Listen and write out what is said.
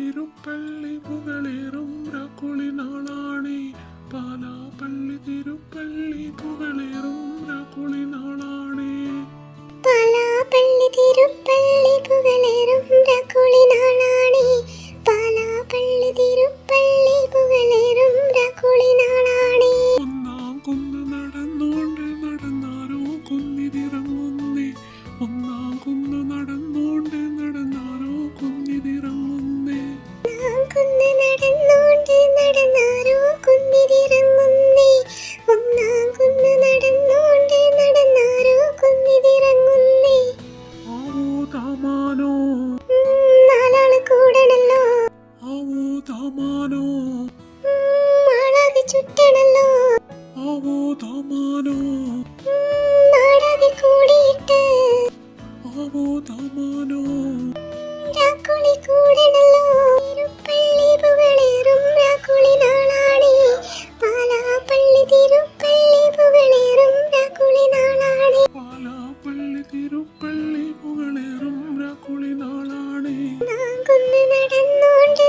തിരുപ്പള്ളി പുകളേറും രാക്കുളി നാളാണേ. പാലാപ്പള്ളി തിരുപ്പള്ളി പുകളേറും രാക്കുളി നാളാണേ. പാലാപ്പള്ളി തിരുപ്പള്ളി പുകളേറും രാക്കുളി നാളാണേ. പാലാപ്പള്ളി തിരുപ്പള്ളി പുകളേറും രാക്കുളി നാളാണേ. ഒന്നാം കുന്ന് നടന്നോണ്ട് നടന്നാരോ കുന്നിതിറങ്ങുന്നേ. ഒന്നാം കുന്ന് നടന്നോണ്ട് നടന്നാരോ കുന്നിതിറങ്ങുന്നേ. കുന്ന് നടന്നോണ്ട് നടന്നാരോ കുന്നിതിറങ്ങുന്നേ. ഒന്നാം കുന്ന് നടന്നോണ്ട് നടന്നാരോ കുന്നിതിറങ്ങുന്നേ. ആവോ താമാനോ നാലാള് കൂടണല്ലോ. ആവോ താമാനോ ആളാകെ ചുറ്റണല്ലോ. ആവോ താമാനോ നാടാകെ കൂടിയിട്ട് ആവോ താമാനോ രാക്കുളി കൂടണല്ലോ. തിരുപ്പള്ളി പുകളേറും രാക്കുളി നാളാണേ. പാലാപ്പള്ളി തിരുപ്പള്ളി പുകളേറും രാക്കുളി നാളാണേ. പാലാപ്പള്ളി തിരുപ്പള്ളി പുകളേറും രാക്കുളി നാളാണേ. കുന്ന് നടന്നോണ്ട്